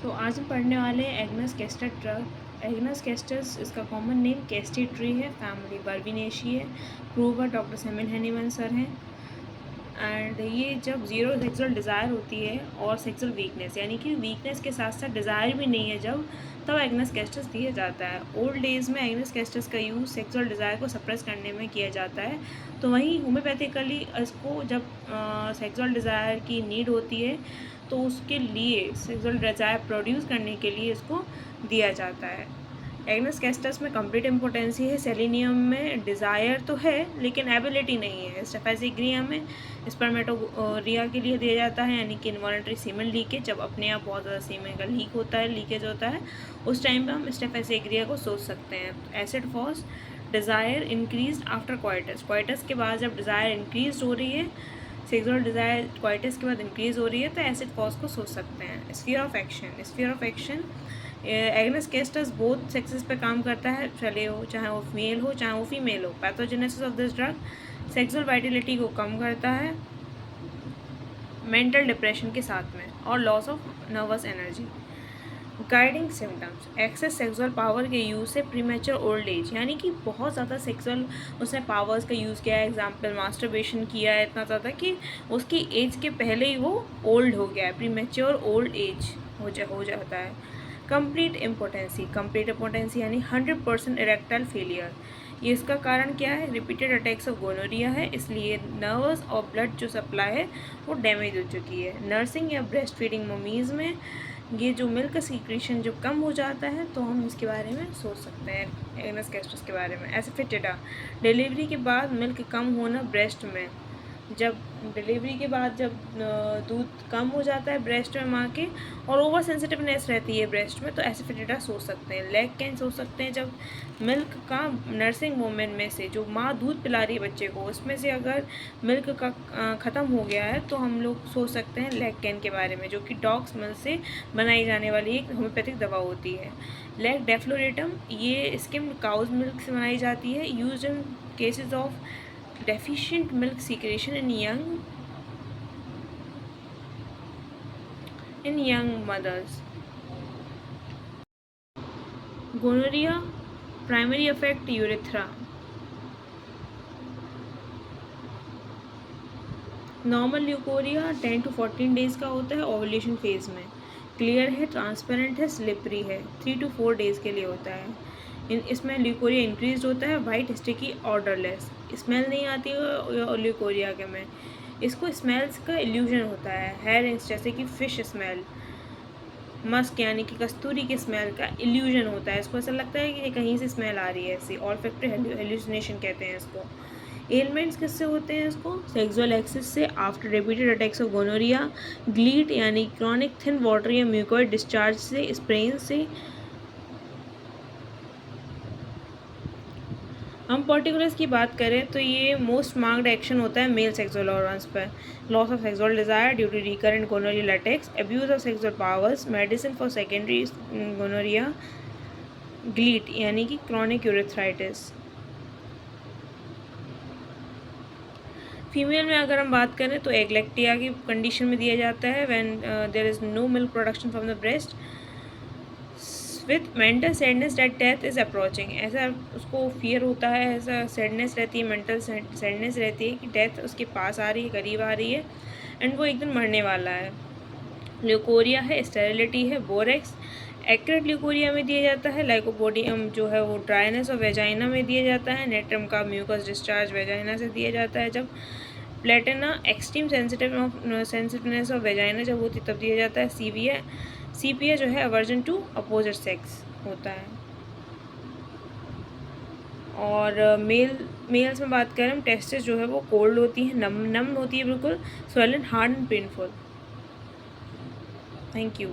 तो आज हम पढ़ने वाले हैं agnus castor drug. Agnus castus इसका कॉमन नेम कैस्टी ट्री है, फैमिली बर्बिनेशी है, प्रूवर डॉक्टर सेमिल हैनीमन सर हैं। एंड ये जब ज़ीरो सेक्सुअल डिज़ायर होती है और सेक्सुअल वीकनेस, यानी कि वीकनेस के साथ साथ डिज़ायर भी नहीं है जब, तब एग्नस कैस्टस दिया जाता है। ओल्ड एज में एग्नस कैस्टस का यूज़ सेक्सुअल डिज़ायर को सप्रेस करने में किया जाता है। तो वहीं होम्योपैथिकली इसको जब सेक्सुअल डिज़ायर की नीड होती है तो उसके लिए सेक्सुअल डिज़ायर प्रोड्यूस करने के लिए इसको दिया जाता है। एग्नस कैस्टस में कंप्लीट इम्पोर्टेंसी है, सेलेनियम में डिज़ायर तो है लेकिन एबिलिटी नहीं है। स्टेफेसिग्रिया में स्पर्मेटोरिया के लिए दिया जाता है, यानी कि इनवॉलंटरी सीमेन लीकेज, जब अपने आप बहुत ज़्यादा सीमेन का लीकेज होता है उस टाइम पे हम स्टेफेसिग्रिया को सोच सकते हैं। Acid phos desire increase after coitus के बाद जब डिज़ायर इंक्रीज हो रही है, सेक्सुअल डिज़ायर क्वाइटस के बाद इंक्रीज हो रही है, तो एसिड फॉस को सोच सकते हैं। Sphere of action agnus castus both sexes पे काम करता है, चले हो चाहे वो मेल हो चाहे वो फीमेल हो। Pathogenesis of this drug sexual Vitality को कम करता है मेंटल डिप्रेशन के साथ में, और loss of nervous energy. Guiding symptoms, excess sexual power के यूज़ से प्रीमेच्योर ओल्ड एज, यानी कि बहुत ज़्यादा सेक्सुअल उसने पावर्स का यूज़ किया है, एग्जाम्पल मास्टरबेशन किया है इतना ज़्यादा कि उसकी एज के पहले ही वो ओल्ड हो गया है, प्रीमेच्योर ओल्ड एज हो जाता है। कंप्लीट इम्पोर्टेंसी यानी 100% इरेक्टाइल फेलियर। ये इसका कारण क्या है? रिपीटेड अटैक्स ऑफ गोनोरिया है, इसलिए नर्वस और ब्लड जो सप्लाई है वो डैमेज हो चुकी है। नर्सिंग या ब्रेस्ट फीडिंग ममीज़ में ये जो मिल्क सीक्रेशन जब कम हो जाता है तो हम इसके बारे में सोच सकते हैं एग्नस कैस्टस के बारे में। एसिफिटिडा, डिलीवरी के बाद मिल्क कम होना ब्रेस्ट में, जब डिलीवरी के बाद जब दूध कम हो जाता है ब्रेस्ट में माँ के और ओवर सेंसिटिवनेस रहती है ब्रेस्ट में, तो एसिफिटिडा सोच सकते हैं। लेग कैन सोच सकते हैं, जब मिल्क का नर्सिंग वोमेन में से जो माँ दूध पिला रही है बच्चे को, उसमें से अगर मिल्क का ख़त्म हो गया है तो हम लोग सोच सकते हैं लेग कैन के बारे में, जो कि डॉग्स मिल्क से बनाई जाने वाली एक होम्योपैथिक दवा होती है। लेग डेफ्लोरेटम, ये स्किम्ड काउज मिल्क से बनाई जाती है, use in cases of deficient milk secretion in young mothers. Gonorrhea primary affect urethra. Normal leucorrhoea 10 to 14 days का होता है ओवुलेशन फेज़ में, क्लियर है, ट्रांसपेरेंट है, स्लिपरी है, 3 to 4 डेज़ के लिए होता है। इसमें ल्यूकोरिया इंक्रीज होता है, वाइट स्टिकी ऑर्डरलेस, स्मेल नहीं आती है ल्यूकोरिया के में, इसको स्मेल्स का इल्यूजन होता है, हेयरिंग्स जैसे कि फ़िश स्मेल, मस्क यानी कि कस्तूरी की स्मेल का इल्यूजन होता है, इसको ऐसा लगता है कि कहीं से स्मेल आ रही है, ऐसी ऑल्फैक्टरी हेल्यूसिनेशन कहते हैं इसको। एलिमेंट्स किससे होते हैं इसको? सेक्सुअल एक्सेस से, after repeated attacks of gonorrhoea, gleet यानी क्रॉनिक थिन वाटर या म्यूकोइड डिस्चार्ज से, स्प्रेन से। हम पर्टिकुलर्स की बात करें तो ये मोस्ट मार्क्ड एक्शन होता है मेल सेक्सुअल ऑर्गन्स पर, loss of sexual desire due to recurrent gonorrhoeal attacks, abuse of sexual powers, medicine for secondary gonorrhoea, gleet यानी कि क्रॉनिक यूरेथ्राइटिस। फीमेल में अगर हम बात करें तो एग्लेक्टिया की कंडीशन में दिया जाता है, when there is no milk production from the breast, with mental sadness that death is approaching, ऐसा उसको फियर होता है, ऐसा सैडनेस रहती है, मेंटल सैडनेस रहती है कि डेथ उसके पास आ रही है, करीब आ रही है एंड वो एक दिन मरने वाला है। ल्यूकोरिया है, स्टेरिलिटी है, बोरेक्स एक्यूरेट ल्यूकोरिया में दिया जाता है, लाइकोपोडियम जो है वो ड्राइनेस और वेजाइना में दिया जाता है, नेट्रम का म्यूकस डिस्चार्ज वेजाइना से दिया जाता है, जब Platina extreme sensitiveness of vagina जब होती तब दिया जाता है। सीपीए जो है अवर्जन टू अपोजिट सेक्स होता है। और मेल्स में बात करें हम, टेस्टिस जो है वो कोल्ड होती है, नम होती है बिल्कुल, swollen, hard and painful. Thank you.